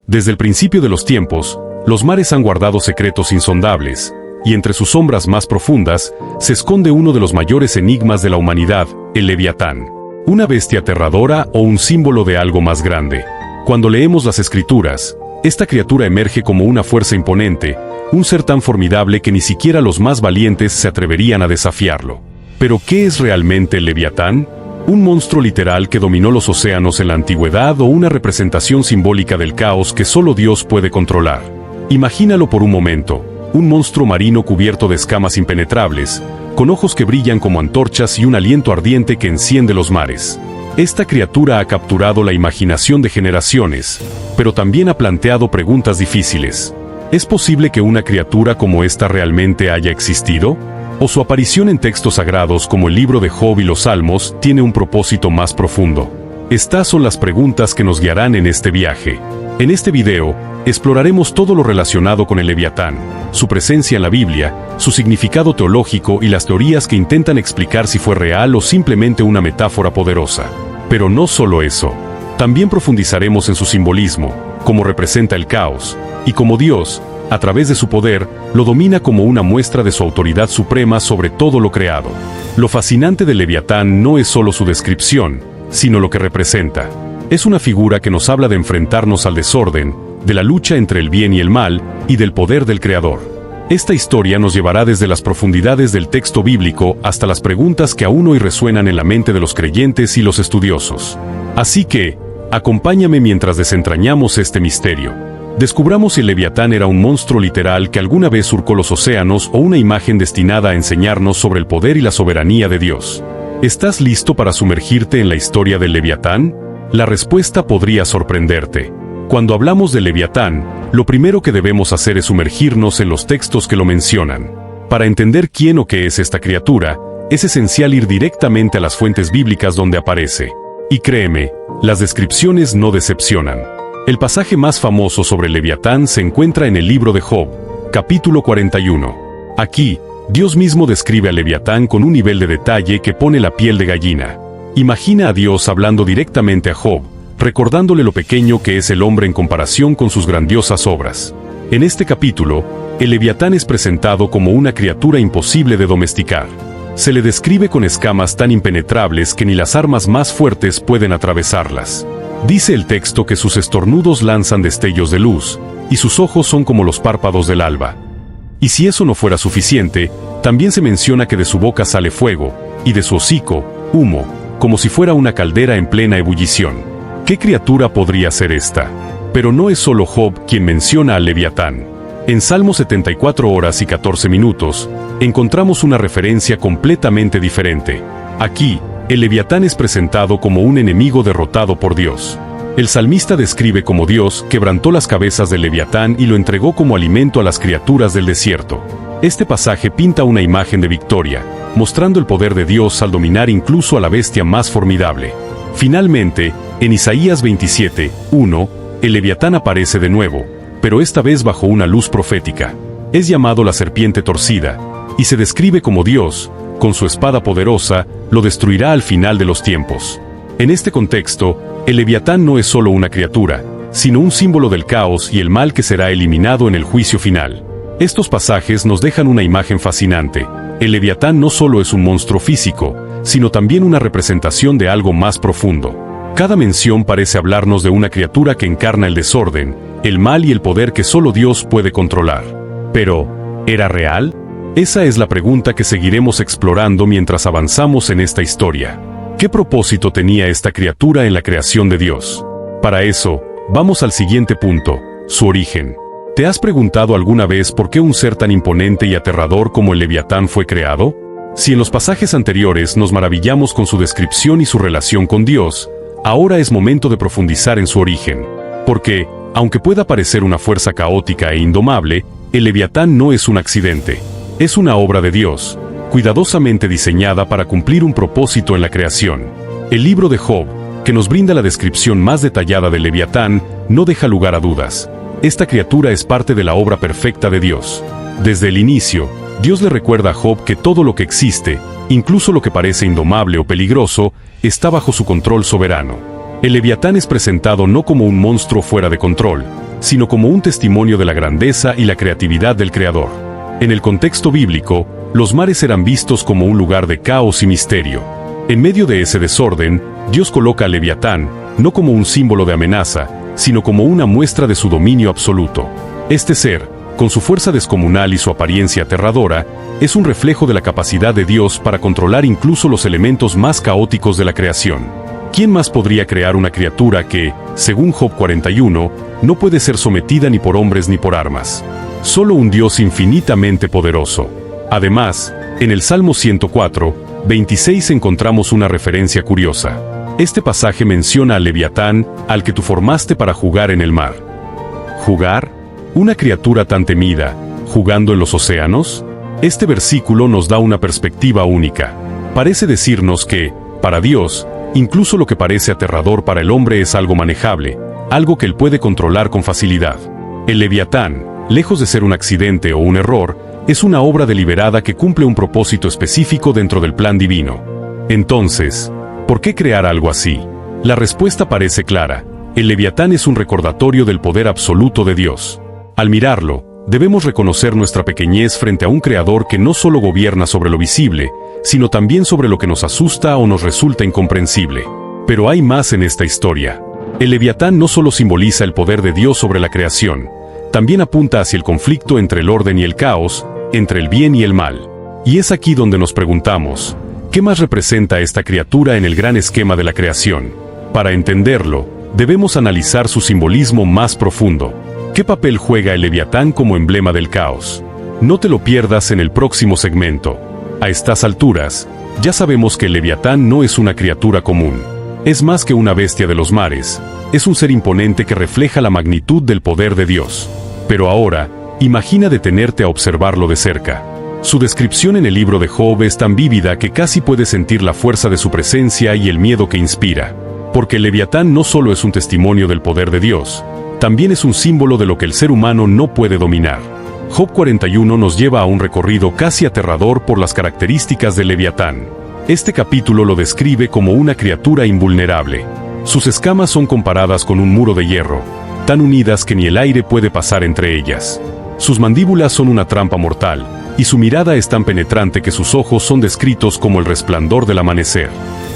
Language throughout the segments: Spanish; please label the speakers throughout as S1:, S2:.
S1: Desde el principio de los tiempos, los mares han guardado secretos insondables, y entre sus sombras más profundas se esconde uno de los mayores enigmas de la humanidad, el Leviatán. Una bestia aterradora o un símbolo de algo más grande. Cuando leemos las Escrituras, esta criatura emerge como una fuerza imponente, un ser tan formidable que ni siquiera los más valientes se atreverían a desafiarlo. ¿Pero qué es realmente el Leviatán? ¿Un monstruo literal que dominó los océanos en la antigüedad o una representación simbólica del caos que solo Dios puede controlar? Imagínalo por un momento, un monstruo marino cubierto de escamas impenetrables, con ojos que brillan como antorchas y un aliento ardiente que enciende los mares. Esta criatura ha capturado la imaginación de generaciones, pero también ha planteado preguntas difíciles. ¿Es posible que una criatura como esta realmente haya existido? ¿O su aparición en textos sagrados como el libro de Job y los Salmos tiene un propósito más profundo? Estas son las preguntas que nos guiarán en este viaje. En este video, exploraremos todo lo relacionado con el Leviatán, su presencia en la Biblia, su significado teológico y las teorías que intentan explicar si fue real o simplemente una metáfora poderosa. Pero no solo eso. También profundizaremos en su simbolismo, cómo representa el caos, y cómo Dios, a través de su poder, lo domina como una muestra de su autoridad suprema sobre todo lo creado. Lo fascinante del Leviatán no es solo su descripción, sino lo que representa. Es una figura que nos habla de enfrentarnos al desorden, de la lucha entre el bien y el mal, y del poder del Creador. Esta historia nos llevará desde las profundidades del texto bíblico hasta las preguntas que aún hoy resuenan en la mente de los creyentes y los estudiosos. Así que, acompáñame mientras desentrañamos este misterio. Descubramos si el Leviatán era un monstruo literal que alguna vez surcó los océanos o una imagen destinada a enseñarnos sobre el poder y la soberanía de Dios. ¿Estás listo para sumergirte en la historia del Leviatán? La respuesta podría sorprenderte. Cuando hablamos del Leviatán, lo primero que debemos hacer es sumergirnos en los textos que lo mencionan. Para entender quién o qué es esta criatura, es esencial ir directamente a las fuentes bíblicas donde aparece. Y créeme, las descripciones no decepcionan. El pasaje más famoso sobre el Leviatán se encuentra en el libro de Job, capítulo 41. Aquí, Dios mismo describe al Leviatán con un nivel de detalle que pone la piel de gallina. Imagina a Dios hablando directamente a Job, recordándole lo pequeño que es el hombre en comparación con sus grandiosas obras. En este capítulo, el Leviatán es presentado como una criatura imposible de domesticar. Se le describe con escamas tan impenetrables que ni las armas más fuertes pueden atravesarlas. Dice el texto que sus estornudos lanzan destellos de luz, y sus ojos son como los párpados del alba. Y si eso no fuera suficiente, también se menciona que de su boca sale fuego, y de su hocico, humo, como si fuera una caldera en plena ebullición. ¿Qué criatura podría ser esta? Pero no es solo Job quien menciona al Leviatán. En Salmo 74 horas y 14 minutos, encontramos una referencia completamente diferente. Aquí, el Leviatán es presentado como un enemigo derrotado por Dios. El salmista describe cómo Dios quebrantó las cabezas del Leviatán y lo entregó como alimento a las criaturas del desierto. Este pasaje pinta una imagen de victoria, mostrando el poder de Dios al dominar incluso a la bestia más formidable. Finalmente, en Isaías 27:1, el Leviatán aparece de nuevo, pero esta vez bajo una luz profética. Es llamado la serpiente torcida, y se describe como Dios, con su espada poderosa, lo destruirá al final de los tiempos. En este contexto, el Leviatán no es solo una criatura, sino un símbolo del caos y el mal que será eliminado en el juicio final. Estos pasajes nos dejan una imagen fascinante. El Leviatán no solo es un monstruo físico, sino también una representación de algo más profundo. Cada mención parece hablarnos de una criatura que encarna el desorden, el mal y el poder que solo Dios puede controlar. Pero, ¿era real? Esa es la pregunta que seguiremos explorando mientras avanzamos en esta historia. ¿Qué propósito tenía esta criatura en la creación de Dios? Para eso, vamos al siguiente punto, su origen. ¿Te has preguntado alguna vez por qué un ser tan imponente y aterrador como el Leviatán fue creado? Si en los pasajes anteriores nos maravillamos con su descripción y su relación con Dios, ahora es momento de profundizar en su origen. Porque, aunque pueda parecer una fuerza caótica e indomable, el Leviatán no es un accidente. Es una obra de Dios, cuidadosamente diseñada para cumplir un propósito en la creación. El libro de Job, que nos brinda la descripción más detallada del Leviatán, no deja lugar a dudas. Esta criatura es parte de la obra perfecta de Dios. Desde el inicio, Dios le recuerda a Job que todo lo que existe, incluso lo que parece indomable o peligroso, está bajo su control soberano. El Leviatán es presentado no como un monstruo fuera de control, sino como un testimonio de la grandeza y la creatividad del Creador. En el contexto bíblico, los mares eran vistos como un lugar de caos y misterio. En medio de ese desorden, Dios coloca al Leviatán, no como un símbolo de amenaza, sino como una muestra de su dominio absoluto. Este ser, con su fuerza descomunal y su apariencia aterradora, es un reflejo de la capacidad de Dios para controlar incluso los elementos más caóticos de la creación. ¿Quién más podría crear una criatura que, según Job 41, no puede ser sometida ni por hombres ni por armas? Solo un Dios infinitamente poderoso. Además, en el Salmo 104, 26 encontramos una referencia curiosa. Este pasaje menciona al Leviatán, al que tú formaste para jugar en el mar. ¿Jugar? ¿Una criatura tan temida, jugando en los océanos? Este versículo nos da una perspectiva única. Parece decirnos que, para Dios, incluso lo que parece aterrador para el hombre es algo manejable, algo que él puede controlar con facilidad. El Leviatán, lejos de ser un accidente o un error, es una obra deliberada que cumple un propósito específico dentro del plan divino. Entonces, ¿por qué crear algo así? La respuesta parece clara. El Leviatán es un recordatorio del poder absoluto de Dios. Al mirarlo, debemos reconocer nuestra pequeñez frente a un Creador que no solo gobierna sobre lo visible, sino también sobre lo que nos asusta o nos resulta incomprensible. Pero hay más en esta historia. El Leviatán no solo simboliza el poder de Dios sobre la creación, también apunta hacia el conflicto entre el orden y el caos, entre el bien y el mal. Y es aquí donde nos preguntamos, ¿qué más representa esta criatura en el gran esquema de la creación? Para entenderlo, debemos analizar su simbolismo más profundo. ¿Qué papel juega el Leviatán como emblema del caos? No te lo pierdas en el próximo segmento. A estas alturas, ya sabemos que el Leviatán no es una criatura común. Es más que una bestia de los mares, es un ser imponente que refleja la magnitud del poder de Dios. Pero ahora, imagina detenerte a observarlo de cerca. Su descripción en el libro de Job es tan vívida que casi puedes sentir la fuerza de su presencia y el miedo que inspira. Porque el Leviatán no solo es un testimonio del poder de Dios, también es un símbolo de lo que el ser humano no puede dominar. Job 41 nos lleva a un recorrido casi aterrador por las características del Leviatán. Este capítulo lo describe como una criatura invulnerable. Sus escamas son comparadas con un muro de hierro, tan unidas que ni el aire puede pasar entre ellas. Sus mandíbulas son una trampa mortal, y su mirada es tan penetrante que sus ojos son descritos como el resplandor del amanecer.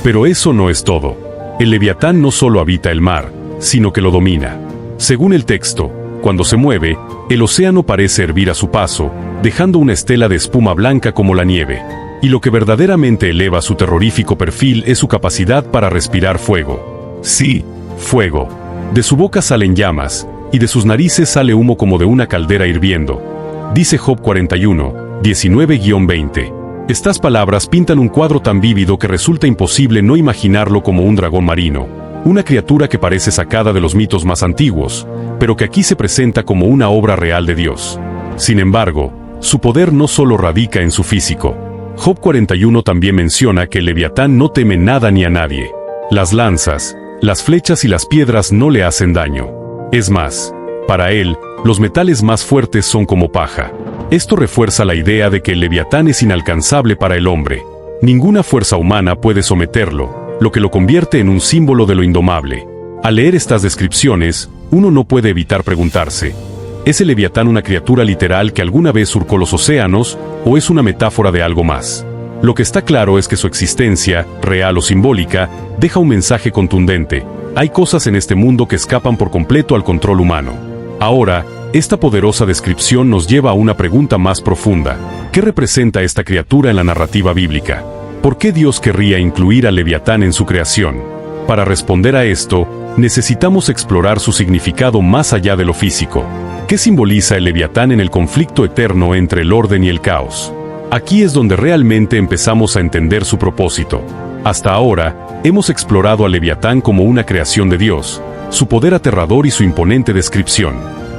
S1: Pero eso no es todo. El Leviatán no solo habita el mar, sino que lo domina. Según el texto, cuando se mueve, el océano parece hervir a su paso, dejando una estela de espuma blanca como la nieve. Y lo que verdaderamente eleva su terrorífico perfil es su capacidad para respirar fuego. Sí, fuego. De su boca salen llamas, y de sus narices sale humo como de una caldera hirviendo. Dice Job 41, 19-20. Estas palabras pintan un cuadro tan vívido que resulta imposible no imaginarlo como un dragón marino, una criatura que parece sacada de los mitos más antiguos, pero que aquí se presenta como una obra real de Dios. Sin embargo, su poder no solo radica en su físico. Job 41 también menciona que el Leviatán no teme nada ni a nadie. Las lanzas, las flechas y las piedras no le hacen daño. Es más, para él, los metales más fuertes son como paja. Esto refuerza la idea de que el Leviatán es inalcanzable para el hombre. Ninguna fuerza humana puede someterlo, lo que lo convierte en un símbolo de lo indomable. Al leer estas descripciones, uno no puede evitar preguntarse, ¿es el Leviatán una criatura literal que alguna vez surcó los océanos, o es una metáfora de algo más? Lo que está claro es que su existencia, real o simbólica, deja un mensaje contundente. Hay cosas en este mundo que escapan por completo al control humano. Ahora, esta poderosa descripción nos lleva a una pregunta más profunda. ¿Qué representa esta criatura en la narrativa bíblica? ¿Por qué Dios querría incluir al Leviatán en su creación? Para responder a esto, necesitamos explorar su significado más allá de lo físico. ¿Qué simboliza el Leviatán en el conflicto eterno entre el orden y el caos? Aquí es donde realmente empezamos a entender su propósito. Hasta ahora, hemos explorado al Leviatán como una creación de Dios, su poder aterrador y su imponente descripción.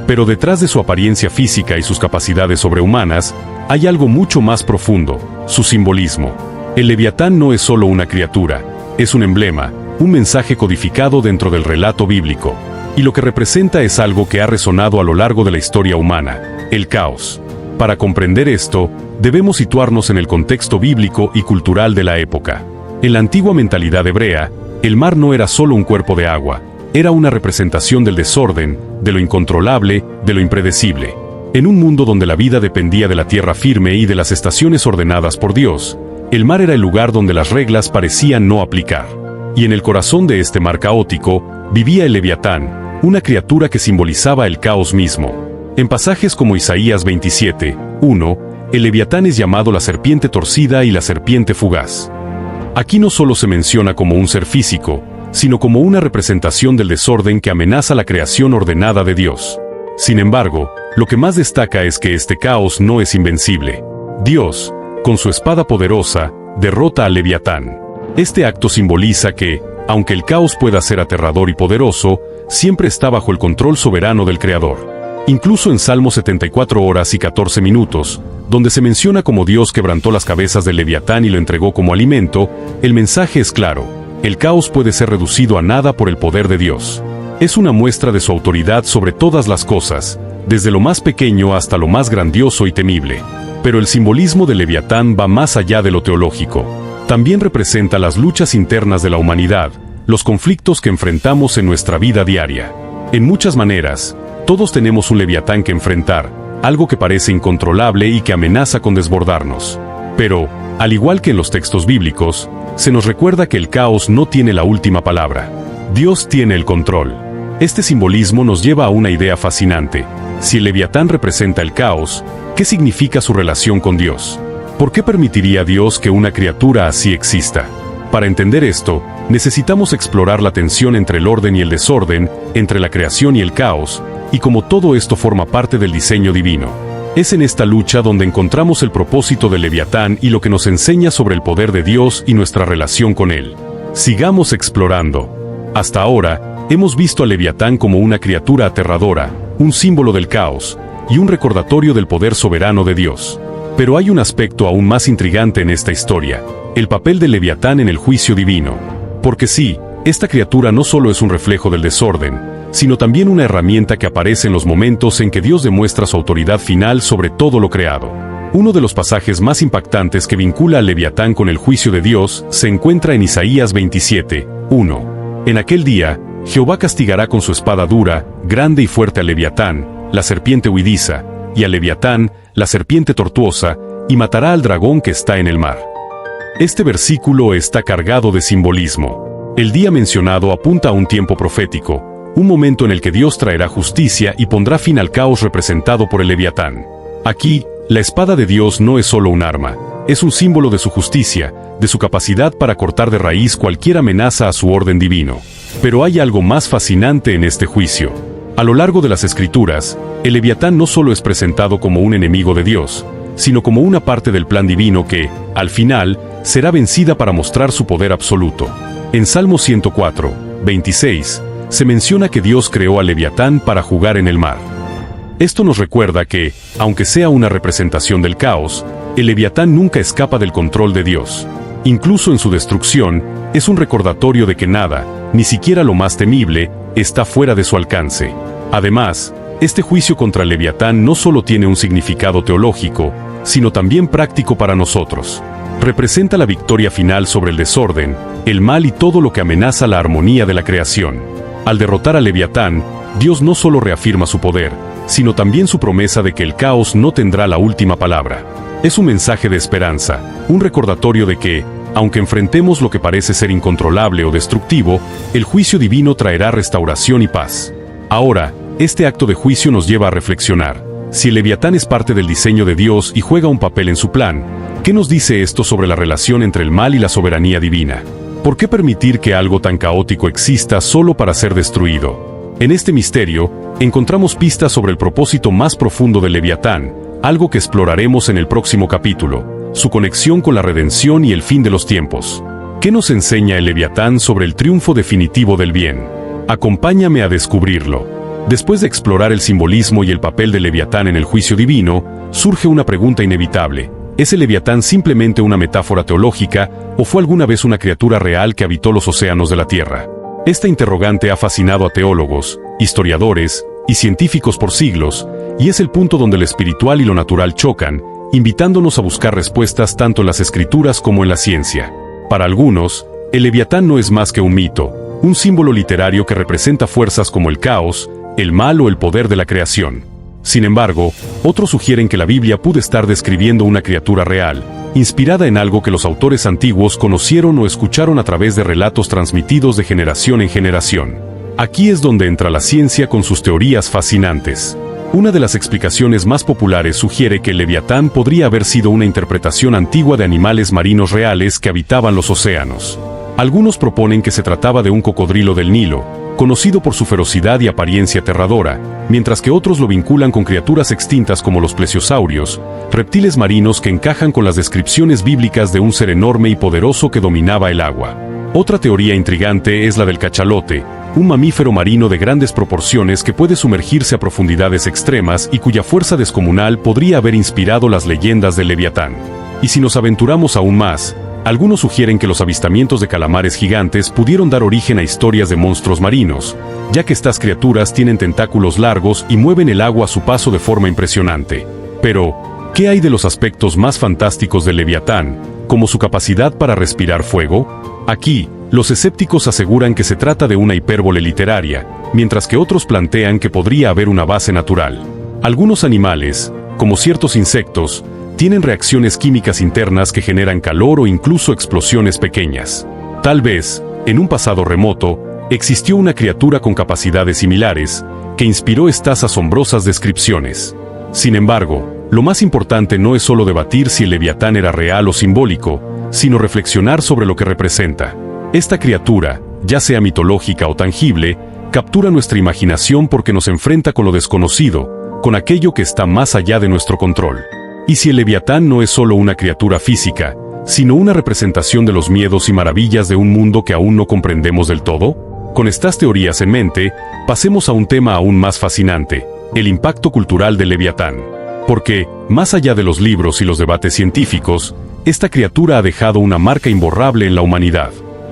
S1: Pero detrás de su apariencia física y sus capacidades sobrehumanas, hay algo mucho más profundo, su simbolismo. El Leviatán no es solo una criatura, es un emblema, un mensaje codificado dentro del relato bíblico. Y lo que representa es algo que ha resonado a lo largo de la historia humana, el caos. Para comprender esto, debemos situarnos en el contexto bíblico y cultural de la época. En la antigua mentalidad hebrea, el mar no era solo un cuerpo de agua, Era una representación del desorden, de lo incontrolable, de lo impredecible. En un mundo donde la vida dependía de la tierra firme y de las estaciones ordenadas por Dios, el mar era el lugar donde las reglas parecían no aplicar. Y en el corazón de este mar caótico, vivía el Leviatán, una criatura que simbolizaba el caos mismo. En pasajes como Isaías 27:1, el Leviatán es llamado la serpiente torcida y la serpiente fugaz. Aquí no solo se menciona como un ser físico, sino como una representación del desorden que amenaza la creación ordenada de Dios. Sin embargo, lo que más destaca es que este caos no es invencible. Dios, con su espada poderosa, derrota al Leviatán. Este acto simboliza que, aunque el caos pueda ser aterrador y poderoso, siempre está bajo el control soberano del Creador. Incluso en Salmo 74:14, donde se menciona como Dios quebrantó las cabezas del Leviatán y lo entregó como alimento, el mensaje es claro: el caos puede ser reducido a nada por el poder de Dios. Es una muestra de su autoridad sobre todas las cosas, desde lo más pequeño hasta lo más grandioso y temible. Pero el simbolismo del Leviatán va más allá de lo teológico. También representa las luchas internas de la humanidad, los conflictos que enfrentamos en nuestra vida diaria. En muchas maneras, todos tenemos un Leviatán que enfrentar, algo que parece incontrolable y que amenaza con desbordarnos. Pero, al igual que en los textos bíblicos, se nos recuerda que el caos no tiene la última palabra. Dios tiene el control. Este simbolismo nos lleva a una idea fascinante. Si el Leviatán representa el caos, ¿qué significa su relación con Dios? ¿Por qué permitiría Dios que una criatura así exista? Para entender esto, necesitamos explorar la tensión entre el orden y el desorden, entre la creación y el caos, y cómo todo esto forma parte del diseño divino. Es en esta lucha donde encontramos el propósito del Leviatán y lo que nos enseña sobre el poder de Dios y nuestra relación con Él. Sigamos explorando. Hasta ahora, hemos visto al Leviatán como una criatura aterradora, un símbolo del caos, y un recordatorio del poder soberano de Dios. Pero hay un aspecto aún más intrigante en esta historia: el papel del Leviatán en el juicio divino. Porque sí, esta criatura no solo es un reflejo del desorden, sino también una herramienta que aparece en los momentos en que Dios demuestra su autoridad final sobre todo lo creado. Uno de los pasajes más impactantes que vincula al Leviatán con el juicio de Dios se encuentra en Isaías 27:1. En aquel día, Jehová castigará con su espada dura, grande y fuerte al Leviatán, la serpiente huidiza, y al Leviatán, la serpiente tortuosa, y matará al dragón que está en el mar. Este versículo está cargado de simbolismo. El día mencionado apunta a un tiempo profético, un momento en el que Dios traerá justicia y pondrá fin al caos representado por el Leviatán. Aquí, la espada de Dios no es solo un arma, es un símbolo de su justicia, de su capacidad para cortar de raíz cualquier amenaza a su orden divino. Pero hay algo más fascinante en este juicio. A lo largo de las Escrituras, el Leviatán no solo es presentado como un enemigo de Dios, sino como una parte del plan divino que, al final, será vencida para mostrar su poder absoluto. En Salmo 104:26, se menciona que Dios creó al Leviatán para jugar en el mar. Esto nos recuerda que, aunque sea una representación del caos, el Leviatán nunca escapa del control de Dios. Incluso en su destrucción, es un recordatorio de que nada, ni siquiera lo más temible, está fuera de su alcance. Además, este juicio contra el Leviatán no solo tiene un significado teológico, sino también práctico para nosotros. Representa la victoria final sobre el desorden, el mal y todo lo que amenaza la armonía de la creación. Al derrotar al Leviatán, Dios no solo reafirma su poder, sino también su promesa de que el caos no tendrá la última palabra. Es un mensaje de esperanza, un recordatorio de que, aunque enfrentemos lo que parece ser incontrolable o destructivo, el juicio divino traerá restauración y paz. Ahora, este acto de juicio nos lleva a reflexionar. Si el Leviatán es parte del diseño de Dios y juega un papel en su plan, ¿qué nos dice esto sobre la relación entre el mal y la soberanía divina? ¿Por qué permitir que algo tan caótico exista solo para ser destruido? En este misterio, encontramos pistas sobre el propósito más profundo del Leviatán, algo que exploraremos en el próximo capítulo, su conexión con la redención y el fin de los tiempos. ¿Qué nos enseña el Leviatán sobre el triunfo definitivo del bien? Acompáñame a descubrirlo. Después de explorar el simbolismo y el papel del Leviatán en el juicio divino, surge una pregunta inevitable. ¿Es el Leviatán simplemente una metáfora teológica, o fue alguna vez una criatura real que habitó los océanos de la Tierra? Esta interrogante ha fascinado a teólogos, historiadores y científicos por siglos, y es el punto donde lo espiritual y lo natural chocan, invitándonos a buscar respuestas tanto en las Escrituras como en la ciencia. Para algunos, el Leviatán no es más que un mito, un símbolo literario que representa fuerzas como el caos, el mal o el poder de la creación. Sin embargo, otros sugieren que la Biblia pudo estar describiendo una criatura real, inspirada en algo que los autores antiguos conocieron o escucharon a través de relatos transmitidos de generación en generación. Aquí es donde entra la ciencia con sus teorías fascinantes. Una de las explicaciones más populares sugiere que el Leviatán podría haber sido una interpretación antigua de animales marinos reales que habitaban los océanos. Algunos proponen que se trataba de un cocodrilo del Nilo, conocido por su ferocidad y apariencia aterradora, mientras que otros lo vinculan con criaturas extintas como los plesiosaurios, reptiles marinos que encajan con las descripciones bíblicas de un ser enorme y poderoso que dominaba el agua. Otra teoría intrigante es la del cachalote, un mamífero marino de grandes proporciones que puede sumergirse a profundidades extremas y cuya fuerza descomunal podría haber inspirado las leyendas del Leviatán. Y si nos aventuramos aún más, algunos sugieren que los avistamientos de calamares gigantes pudieron dar origen a historias de monstruos marinos, ya que estas criaturas tienen tentáculos largos y mueven el agua a su paso de forma impresionante. Pero, ¿qué hay de los aspectos más fantásticos del Leviatán, como su capacidad para respirar fuego? Aquí, los escépticos aseguran que se trata de una hipérbole literaria, mientras que otros plantean que podría haber una base natural. Algunos animales, como ciertos insectos, tienen reacciones químicas internas que generan calor o incluso explosiones pequeñas. Tal vez, en un pasado remoto, existió una criatura con capacidades similares, que inspiró estas asombrosas descripciones. Sin embargo, lo más importante no es solo debatir si el Leviatán era real o simbólico, sino reflexionar sobre lo que representa. Esta criatura, ya sea mitológica o tangible, captura nuestra imaginación porque nos enfrenta con lo desconocido, con aquello que está más allá de nuestro control. ¿Y si el Leviatán no es solo una criatura física, sino una representación de los miedos y maravillas de un mundo que aún no comprendemos del todo? Con estas teorías en mente, pasemos a un tema aún más fascinante, el impacto cultural del Leviatán. Porque, más allá de los libros y los debates científicos, esta criatura ha dejado una marca imborrable en la humanidad.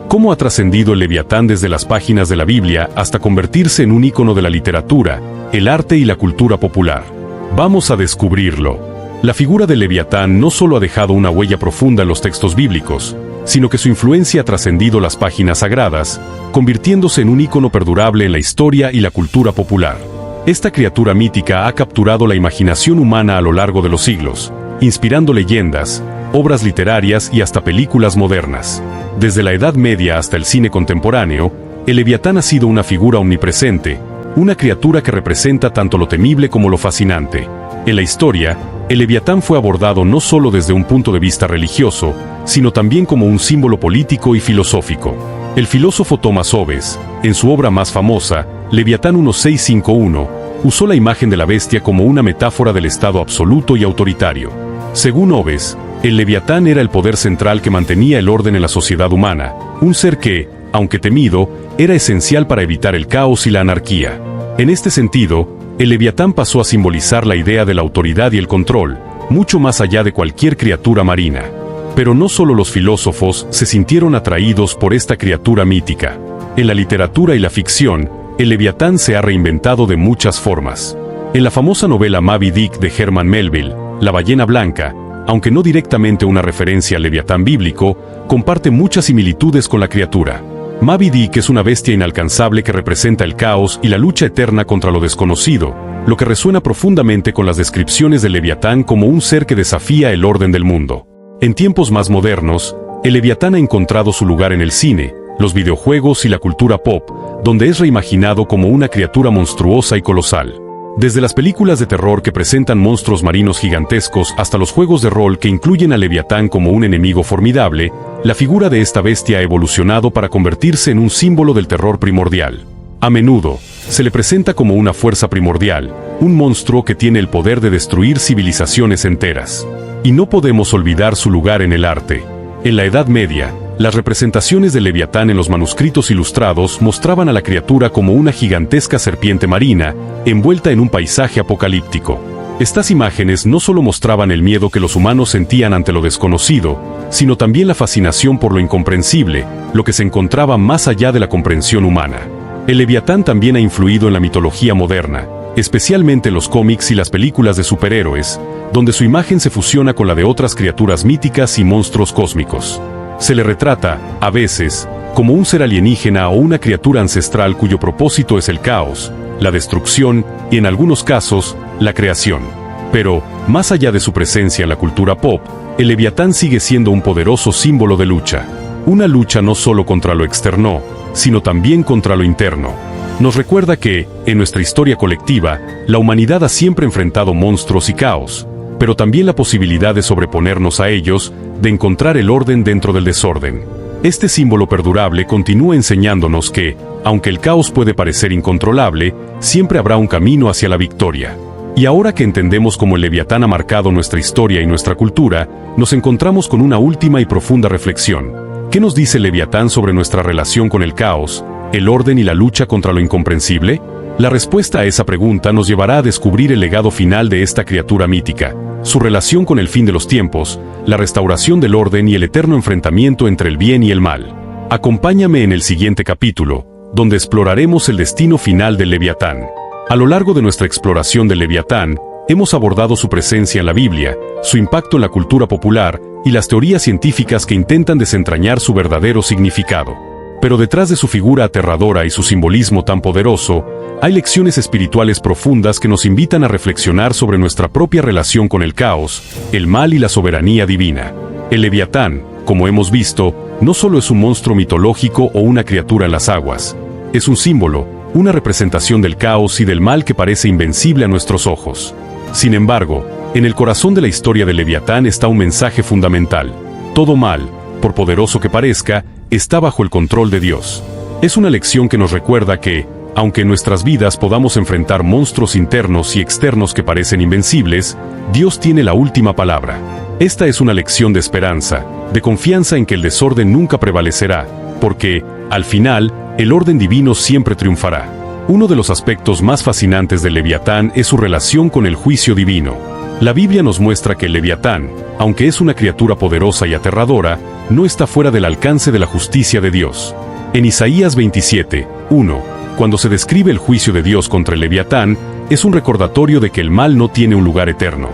S1: ¿Cómo ha trascendido el Leviatán desde las páginas de la Biblia hasta convertirse en un ícono de la literatura, el arte y la cultura popular? Vamos a descubrirlo. La figura del Leviatán no solo ha dejado una huella profunda en los textos bíblicos, sino que su influencia ha trascendido las páginas sagradas, convirtiéndose en un ícono perdurable en la historia y la cultura popular. Esta criatura mítica ha capturado la imaginación humana a lo largo de los siglos, inspirando leyendas, obras literarias y hasta películas modernas. Desde la Edad Media hasta el cine contemporáneo, el Leviatán ha sido una figura omnipresente, una criatura que representa tanto lo temible como lo fascinante. En la historia, el Leviatán fue abordado no solo desde un punto de vista religioso, sino también como un símbolo político y filosófico. El filósofo Thomas Hobbes, en su obra más famosa, Leviatán 1651, usó la imagen de la bestia como una metáfora del estado absoluto y autoritario. Según Hobbes, el Leviatán era el poder central que mantenía el orden en la sociedad humana, un ser que, aunque temido, era esencial para evitar el caos y la anarquía. En este sentido, el Leviatán pasó a simbolizar la idea de la autoridad y el control, mucho más allá de cualquier criatura marina. Pero no solo los filósofos se sintieron atraídos por esta criatura mítica. En la literatura y la ficción, el Leviatán se ha reinventado de muchas formas. En la famosa novela Moby Dick de Herman Melville, La ballena blanca, aunque no directamente una referencia al Leviatán bíblico, comparte muchas similitudes con la criatura. Moby Dick es una bestia inalcanzable que representa el caos y la lucha eterna contra lo desconocido, lo que resuena profundamente con las descripciones del Leviatán como un ser que desafía el orden del mundo. En tiempos más modernos, el Leviatán ha encontrado su lugar en el cine, los videojuegos y la cultura pop, donde es reimaginado como una criatura monstruosa y colosal. Desde las películas de terror que presentan monstruos marinos gigantescos hasta los juegos de rol que incluyen al Leviatán como un enemigo formidable, la figura de esta bestia ha evolucionado para convertirse en un símbolo del terror primordial. A menudo, se le presenta como una fuerza primordial, un monstruo que tiene el poder de destruir civilizaciones enteras. Y no podemos olvidar su lugar en el arte. En la Edad Media, las representaciones del Leviatán en los manuscritos ilustrados mostraban a la criatura como una gigantesca serpiente marina, envuelta en un paisaje apocalíptico. Estas imágenes no solo mostraban el miedo que los humanos sentían ante lo desconocido, sino también la fascinación por lo incomprensible, lo que se encontraba más allá de la comprensión humana. El Leviatán también ha influido en la mitología moderna, especialmente en los cómics y las películas de superhéroes, donde su imagen se fusiona con la de otras criaturas míticas y monstruos cósmicos. Se le retrata, a veces, como un ser alienígena o una criatura ancestral cuyo propósito es el caos, la destrucción y, en algunos casos, la creación. Pero, más allá de su presencia en la cultura pop, el Leviatán sigue siendo un poderoso símbolo de lucha. Una lucha no solo contra lo externo, sino también contra lo interno. Nos recuerda que, en nuestra historia colectiva, la humanidad ha siempre enfrentado monstruos y caos, pero también la posibilidad de sobreponernos a ellos, de encontrar el orden dentro del desorden. Este símbolo perdurable continúa enseñándonos que, aunque el caos puede parecer incontrolable, siempre habrá un camino hacia la victoria. Y ahora que entendemos cómo el Leviatán ha marcado nuestra historia y nuestra cultura, nos encontramos con una última y profunda reflexión. ¿Qué nos dice el Leviatán sobre nuestra relación con el caos, el orden y la lucha contra lo incomprensible? La respuesta a esa pregunta nos llevará a descubrir el legado final de esta criatura mítica, su relación con el fin de los tiempos, la restauración del orden y el eterno enfrentamiento entre el bien y el mal. Acompáñame en el siguiente capítulo, donde exploraremos el destino final del Leviatán. A lo largo de nuestra exploración del Leviatán, hemos abordado su presencia en la Biblia, su impacto en la cultura popular y las teorías científicas que intentan desentrañar su verdadero significado. Pero detrás de su figura aterradora y su simbolismo tan poderoso, hay lecciones espirituales profundas que nos invitan a reflexionar sobre nuestra propia relación con el caos, el mal y la soberanía divina. El Leviatán, como hemos visto, no solo es un monstruo mitológico o una criatura en las aguas. Es un símbolo, una representación del caos y del mal que parece invencible a nuestros ojos. Sin embargo, en el corazón de la historia del Leviatán está un mensaje fundamental. Todo mal, por poderoso que parezca, está bajo el control de Dios. Es una lección que nos recuerda que, aunque en nuestras vidas podamos enfrentar monstruos internos y externos que parecen invencibles, Dios tiene la última palabra. Esta es una lección de esperanza, de confianza en que el desorden nunca prevalecerá, porque, al final, el orden divino siempre triunfará. Uno de los aspectos más fascinantes del Leviatán es su relación con el juicio divino. La Biblia nos muestra que el Leviatán, aunque es una criatura poderosa y aterradora, no está fuera del alcance de la justicia de Dios. En Isaías 27:1, cuando se describe el juicio de Dios contra el Leviatán, es un recordatorio de que el mal no tiene un lugar eterno.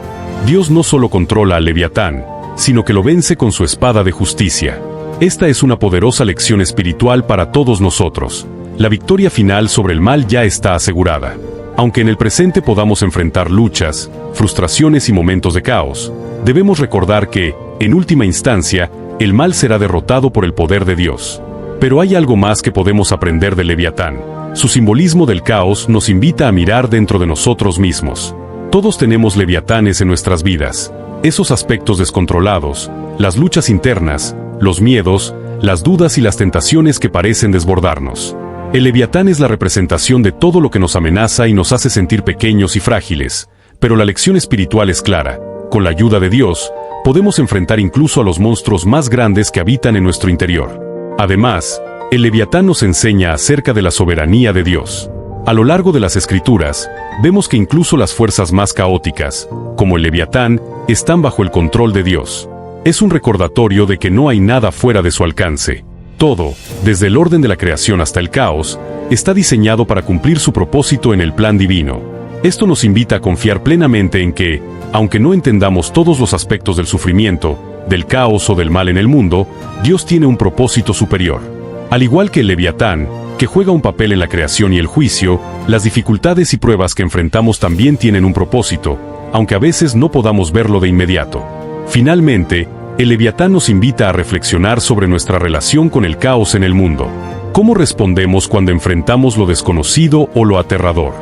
S1: Dios no solo controla al Leviatán, sino que lo vence con su espada de justicia. Esta es una poderosa lección espiritual para todos nosotros. La victoria final sobre el mal ya está asegurada. Aunque en el presente podamos enfrentar luchas, frustraciones y momentos de caos, debemos recordar que, en última instancia, el mal será derrotado por el poder de Dios. Pero hay algo más que podemos aprender del Leviatán. Su simbolismo del caos nos invita a mirar dentro de nosotros mismos. Todos tenemos leviatanes en nuestras vidas. Esos aspectos descontrolados, las luchas internas, los miedos, las dudas y las tentaciones que parecen desbordarnos. El Leviatán es la representación de todo lo que nos amenaza y nos hace sentir pequeños y frágiles, pero la lección espiritual es clara. Con la ayuda de Dios, podemos enfrentar incluso a los monstruos más grandes que habitan en nuestro interior. Además, el Leviatán nos enseña acerca de la soberanía de Dios. A lo largo de las Escrituras, vemos que incluso las fuerzas más caóticas, como el Leviatán, están bajo el control de Dios. Es un recordatorio de que no hay nada fuera de su alcance. Todo, desde el orden de la creación hasta el caos, está diseñado para cumplir su propósito en el plan divino. Esto nos invita a confiar plenamente en que, aunque no entendamos todos los aspectos del sufrimiento, del caos o del mal en el mundo, Dios tiene un propósito superior. Al igual que el Leviatán, que juega un papel en la creación y el juicio, las dificultades y pruebas que enfrentamos también tienen un propósito, aunque a veces no podamos verlo de inmediato. Finalmente, el Leviatán nos invita a reflexionar sobre nuestra relación con el caos en el mundo. ¿Cómo respondemos cuando enfrentamos lo desconocido o lo aterrador?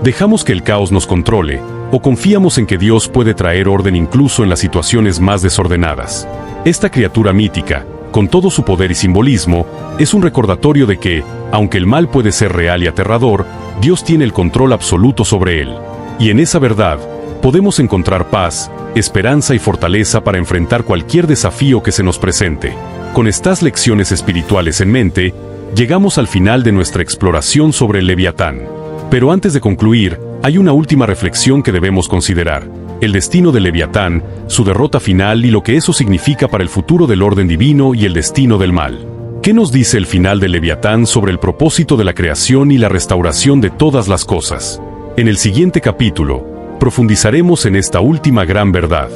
S1: ¿Dejamos que el caos nos controle, o confiamos en que Dios puede traer orden incluso en las situaciones más desordenadas? Esta criatura mítica, con todo su poder y simbolismo, es un recordatorio de que, aunque el mal puede ser real y aterrador, Dios tiene el control absoluto sobre él. Y en esa verdad, podemos encontrar paz, esperanza y fortaleza para enfrentar cualquier desafío que se nos presente. Con estas lecciones espirituales en mente, llegamos al final de nuestra exploración sobre el Leviatán. Pero antes de concluir, hay una última reflexión que debemos considerar: el destino del Leviatán, su derrota final y lo que eso significa para el futuro del orden divino y el destino del mal. ¿Qué nos dice el final del Leviatán sobre el propósito de la creación y la restauración de todas las cosas? En el siguiente capítulo, profundizaremos en esta última gran verdad.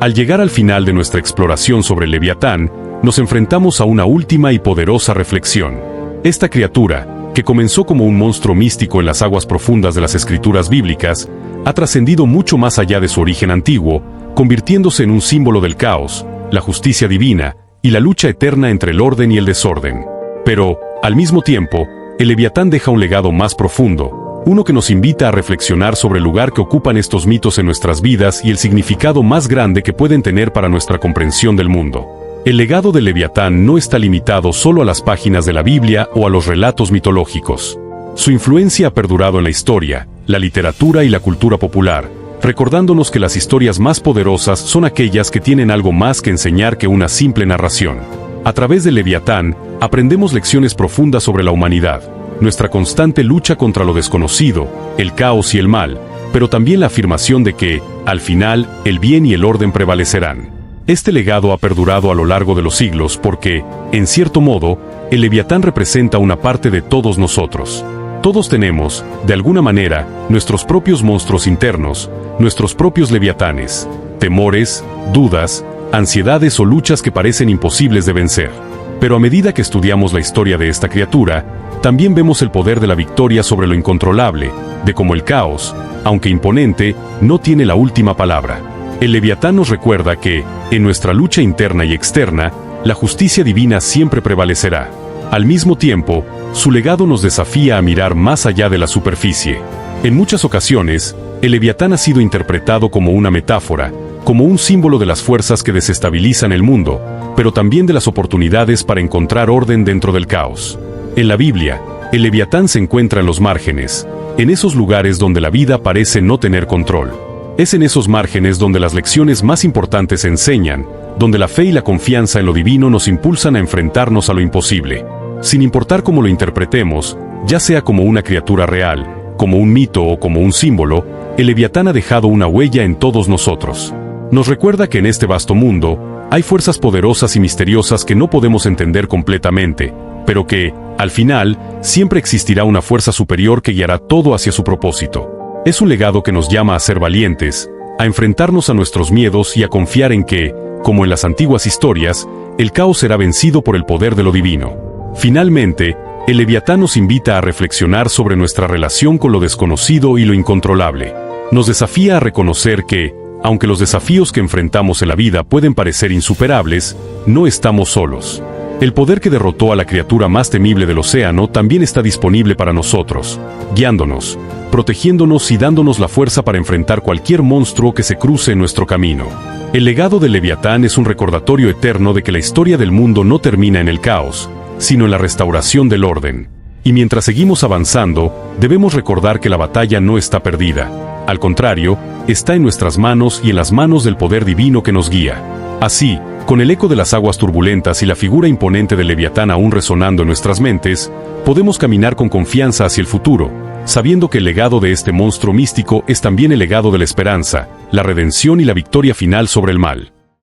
S1: Al llegar al final de nuestra exploración sobre el Leviatán, nos enfrentamos a una última y poderosa reflexión. Esta criatura, que comenzó como un monstruo místico en las aguas profundas de las escrituras bíblicas, ha trascendido mucho más allá de su origen antiguo, convirtiéndose en un símbolo del caos, la justicia divina y la lucha eterna entre el orden y el desorden. Pero, al mismo tiempo, el Leviatán deja un legado más profundo, uno que nos invita a reflexionar sobre el lugar que ocupan estos mitos en nuestras vidas y el significado más grande que pueden tener para nuestra comprensión del mundo. El legado del Leviatán no está limitado solo a las páginas de la Biblia o a los relatos mitológicos. Su influencia ha perdurado en la historia, la literatura y la cultura popular, recordándonos que las historias más poderosas son aquellas que tienen algo más que enseñar que una simple narración. A través del Leviatán, aprendemos lecciones profundas sobre la humanidad, nuestra constante lucha contra lo desconocido, el caos y el mal, pero también la afirmación de que, al final, el bien y el orden prevalecerán. Este legado ha perdurado a lo largo de los siglos porque, en cierto modo, el Leviatán representa una parte de todos nosotros. Todos tenemos, de alguna manera, nuestros propios monstruos internos, nuestros propios leviatanes, temores, dudas, ansiedades o luchas que parecen imposibles de vencer. Pero a medida que estudiamos la historia de esta criatura, también vemos el poder de la victoria sobre lo incontrolable, de cómo el caos, aunque imponente, no tiene la última palabra. El Leviatán nos recuerda que, en nuestra lucha interna y externa, la justicia divina siempre prevalecerá. Al mismo tiempo, su legado nos desafía a mirar más allá de la superficie. En muchas ocasiones, el Leviatán ha sido interpretado como una metáfora, como un símbolo de las fuerzas que desestabilizan el mundo, pero también de las oportunidades para encontrar orden dentro del caos. En la Biblia, el Leviatán se encuentra en los márgenes, en esos lugares donde la vida parece no tener control. Es en esos márgenes donde las lecciones más importantes se enseñan, donde la fe y la confianza en lo divino nos impulsan a enfrentarnos a lo imposible. Sin importar cómo lo interpretemos, ya sea como una criatura real, como un mito o como un símbolo, el Leviatán ha dejado una huella en todos nosotros. Nos recuerda que en este vasto mundo, hay fuerzas poderosas y misteriosas que no podemos entender completamente, pero que, al final, siempre existirá una fuerza superior que guiará todo hacia su propósito. Es un legado que nos llama a ser valientes, a enfrentarnos a nuestros miedos y a confiar en que, como en las antiguas historias, el caos será vencido por el poder de lo divino. Finalmente, el Leviatán nos invita a reflexionar sobre nuestra relación con lo desconocido y lo incontrolable. Nos desafía a reconocer que, aunque los desafíos que enfrentamos en la vida pueden parecer insuperables, no estamos solos. El poder que derrotó a la criatura más temible del océano también está disponible para nosotros, guiándonos, protegiéndonos y dándonos la fuerza para enfrentar cualquier monstruo que se cruce en nuestro camino. El legado del Leviatán es un recordatorio eterno de que la historia del mundo no termina en el caos, sino en la restauración del orden. Y mientras seguimos avanzando, debemos recordar que la batalla no está perdida. Al contrario, está en nuestras manos y en las manos del poder divino que nos guía. Así, con el eco de las aguas turbulentas y la figura imponente del Leviatán aún resonando en nuestras mentes, podemos caminar con confianza hacia el futuro, sabiendo que el legado de este monstruo místico es también el legado de la esperanza, la redención y la victoria final sobre el mal.